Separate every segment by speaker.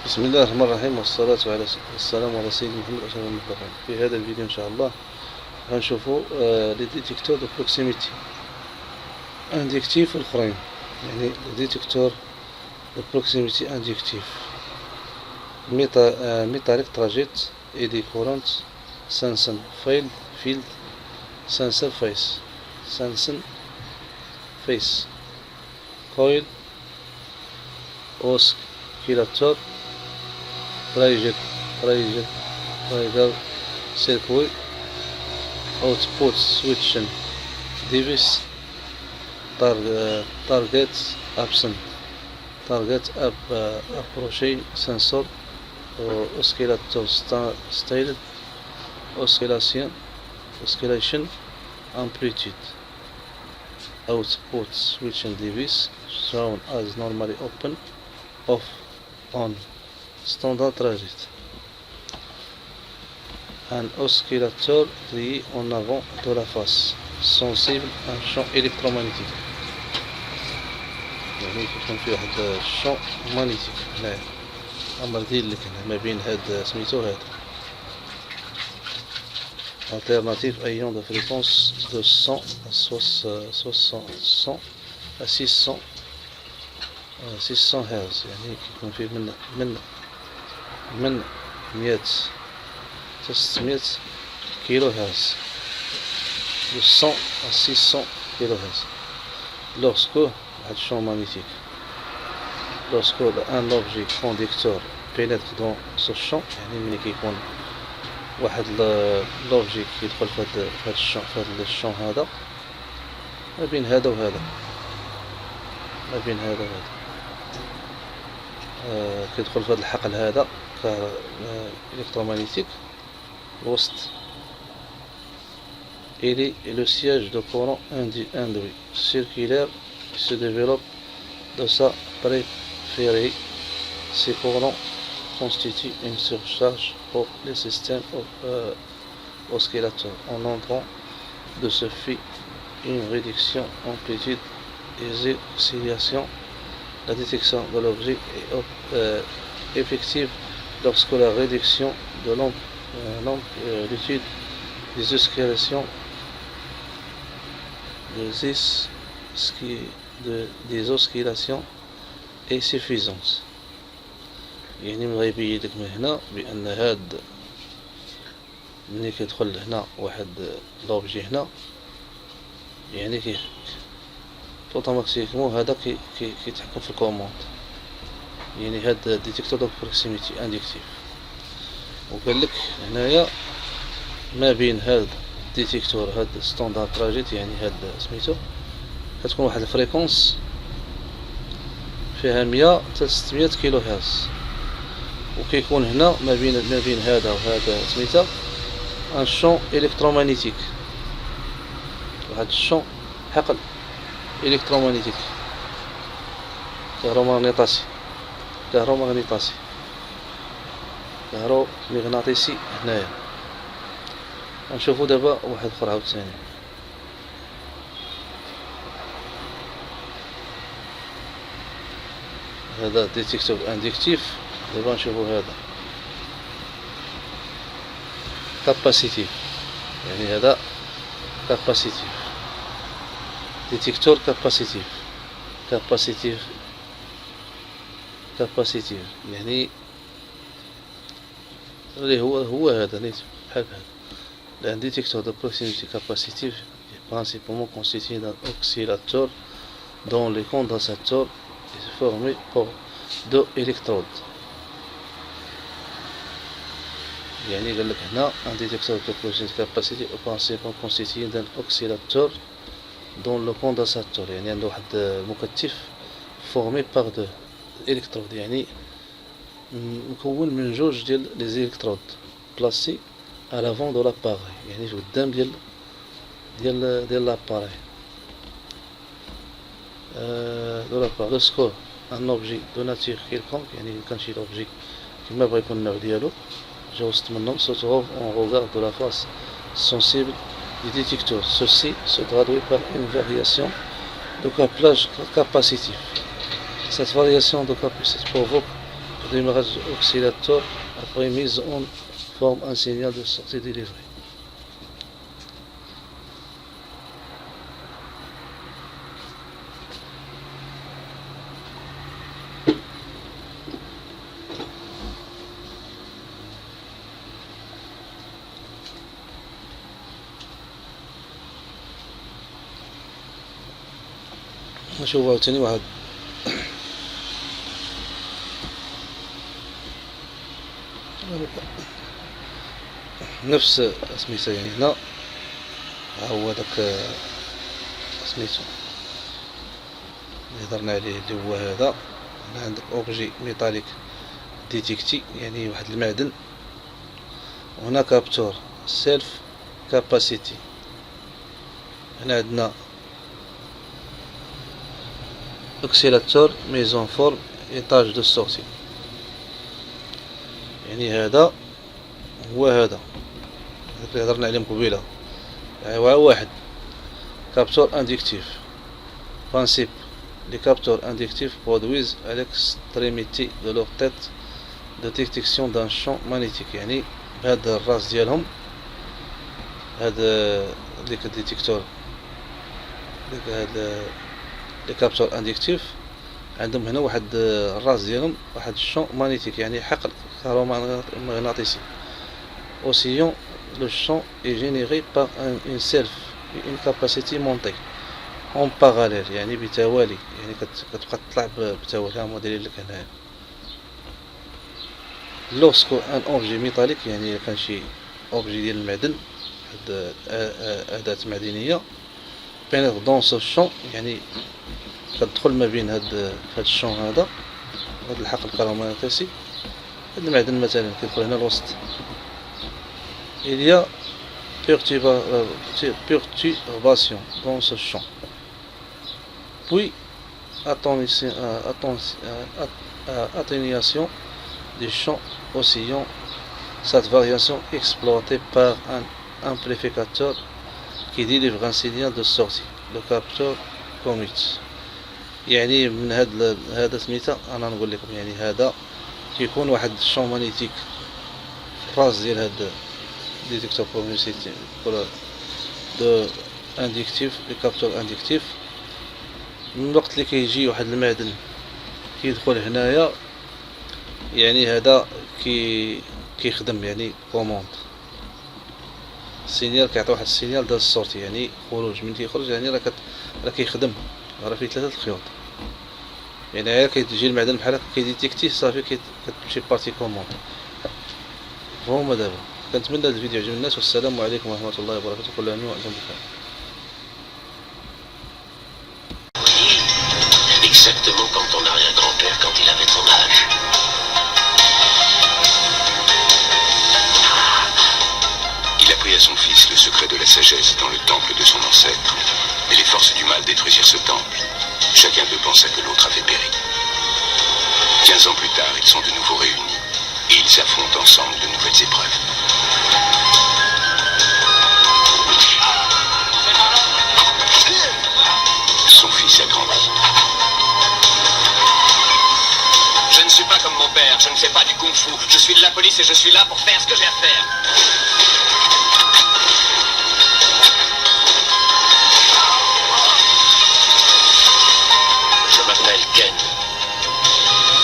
Speaker 1: بسم الله الرحمن الرحيم والصلاة والسلام على سيدنا محمد أشرف المرسلين. في هذا الفيديو إن شاء الله غنشوفوا لي ديتيكتور دو بروكسيميتي انديكتيف الآخرين، يعني لي ديتيكتور دو بروكسيميتي انديكتيف ميتاليك تراجيت ايدي كورنت سانسن فيلد سانسن فيس كويل اوسكيلاتور رايجر سيركوي output switching device target approaching sensor oscillator style oscillation amplitude output switching device shown as normally open off on standard trajet. Un oscillateur trié en avant de la face sensible à un champ électromagnétique. يعني يكون في واحد الشون مانيتيك هنايا امردين اللي كان ما بين هاد سميتو هذا alternative ayant de fréquence de 100 à 600 Hz، يعني يكون فيه من 100 600 كيلو هرتز de 100 à 600 كيلو هرتز. Lorsque un champ magnétique, lorsque un objet conducteur pénètre dans ce champ، يعني ملي كيكون واحد l'objet كيدخل في هذا الشون، في هذا الشون هذا ما بين هذا وهذا، ما بين هذا وهذا، كيدخل في هذا الحقل هذا électromagnétique الوسط. Il est le siège de courant induit circulaire qui se développe de sa périphérie. Ces courants constituent une surcharge pour les systèmes oscillateurs. En entrant de ce fait une réduction amplitude et oscillation. La détection de l'objet est effective lorsque la réduction de l'amplitude des oscillations des oscillations est suffisante. يعني غيبين لك من هنا بأن هاد ملي كيدخل هنا واحد لوبجي هنا، يعني اوتوماتيكمون هذا كيتحكم في الكوموند. يعني هاد ديتيكتور دو بروكسيميتي انديكتيف. وقال لك هنايا ما بين هاد الديتيكتور هاد ستاندارد تراجيت، يعني هاد سميتو كتكون واحد الفريكونس فيها 100 حتى 600 كيلو هرتز، وكيكون هنا ما بين هذا وهذا سميتها ان شون الكترومagnétique، واحد الشون حقل الكترومagnétique كهرومغناطيسي هنايا. غنشوفو دابا واحد اخر عاوتاني. هذا ديتيكتور انديكتيف. دابا نشوفو هذا كاباسيتيف، يعني هذا كاباسيتيف ديتيكتور كاباسيتيف يعني اللي هو هذا نيت بحال هذا. Un détecteur de proximité capacitif est principalement constitué d'un oscillateur dont le condensateur est formé par deux électrodes. يعني قال لك هنا un détecteur de proximité capacitif est principalement constitué d'un oscillateur dont le condensateur، يعني عنده واحد المكثف formé par deux électrodes، يعني مكون من جوج ديال لي زيلكترود بلاسي à l'avant de l'appareil، يعني قدام ديال l'appareil de l'appareil. Lorsque un objet de nature quelconque، يعني كان شي objet كيما بغا يكون النوع ديالو جا وسط منهم se trouve en regard de la face sensible du détecteur. Ceci se traduit par une variation de couplage capacitif. Cette variation de capacité provoque démarrage oscillateur après mise en forme un signal de sortie délivré. نشوفو عاوتاني واحد نفس سميتو يعني هنا ها هو داك سميتو اللي هضرنا عليه اللي هو هذا. هنا عندك اوبجي ميتاليك ديتيكتي يعني واحد المعدن، وهنا كابتور سيلف كاباسيتي. هنا عندنا اوكسيلاتور ميزون فورم ايطاج دو سورتي، يعني هذا هو هذا اللي هضرنا عليه قبيله. يعني هو واحد كابتور اندكتيف برانسيب. Les capteurs inductifs produisent à l'extrémité de leur tête de détection d'un champ magnétique. يعني بهذا الراس ديالهم هذا ديك الديتيكتور ديك هذا لي كابتور اندكتيف عندهم هنا واحد الراس ديالهم واحد الشون مانيتيك يعني حقل كهرومغناطيسي. Oscillant, le champ est généré par une self une capacité montée en parallèle يعني بتوالي، يعني كتبقى تطلع بتوالي. هما دايرين لك هنايا lorsque un objet métallique يعني كان شي اوبجي ديال المعدن واحد أداة معدنية pénètre dans ce champ يعني كتدخل ما بين هاد الشون هذا الحقل الكهرومغناطيسي. هاد المعدن مثلا كيدخل هنا الوسط. il y a perturbation dans ce champ puis atténuation du champ oscillant. Cette variation est exploitée par un amplificateur qui délivre un signal de sortie. Le capteur commute. يعني من هذا سميتها انا نقول لكم يعني هذا كيكون واحد الشون مانيتيك في الراس ديال هذا ديتيكتور كوميوسيتي دو اندكتيف لي كابتور اندكتيف. من الوقت اللي كيجي واحد المعدن كيدخل هنايا يعني هذا كيخدم يعني كوموند السينيال كيعطي واحد السينيال ديال الصوتي يعني خروج. من كيخرج يعني راه كيخدم راه فيه 3 الخيوط يعني غير كيجي المعدن بحال هكا كيديتيكتيه صافي كتمشي بارتي كوموند. هما دابا كنتمنى هذا الفيديو يعجب الناس، والسلام عليكم ورحمه الله وبركاته. كل عام وانتم بخير.
Speaker 2: Exactement comme ton arrière-grand-père quand il avait ton âge. Il apprit à son fils le secret de la sagesse dans le temple de son ancêtre. Mais les forces du mal détruisirent ce temple. Chacun d'eux pensa que l'autre avait péri. 15 ans plus tard, ils sont de nouveau réunis et ils affrontent ensemble de nouvelles épreuves. Son fils a grandi. Je ne suis pas comme mon père, je ne fais pas du kung-fu. Je suis de la police et je suis là pour faire ce que j'ai à faire. Je m'appelle Ken.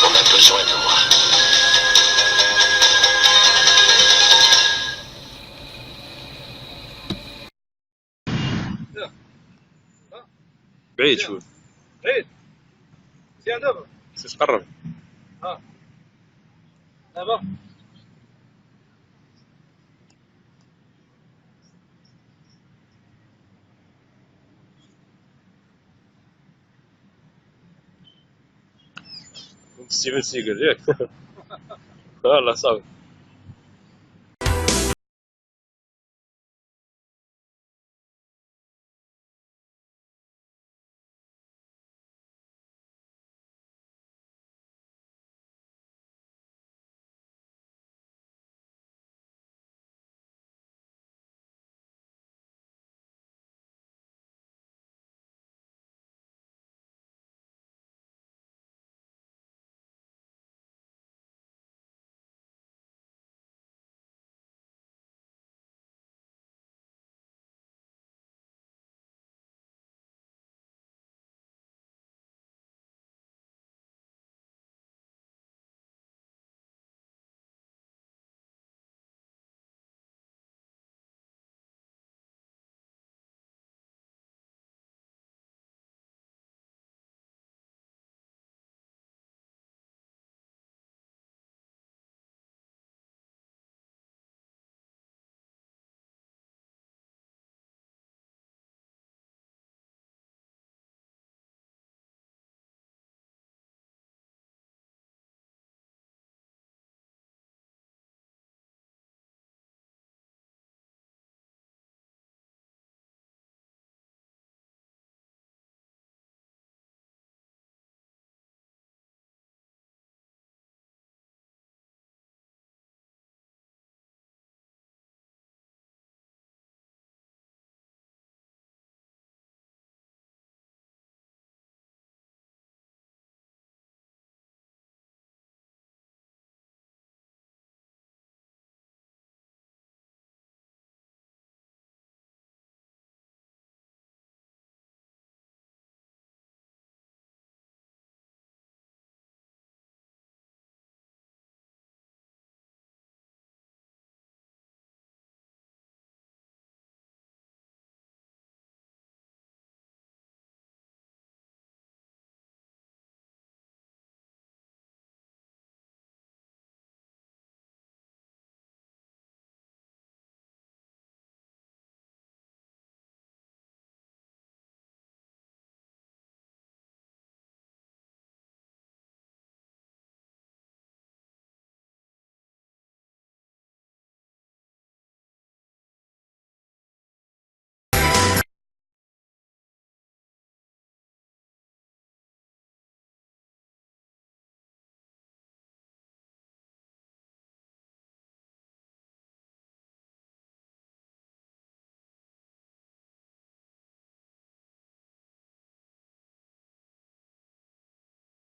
Speaker 2: On a besoin de moi.
Speaker 3: بعيد شوي
Speaker 4: بعيد مزيان دابا.
Speaker 3: باش تقرب.
Speaker 4: دابا
Speaker 3: كنت ستيفن سيجل ياك. والله صافي.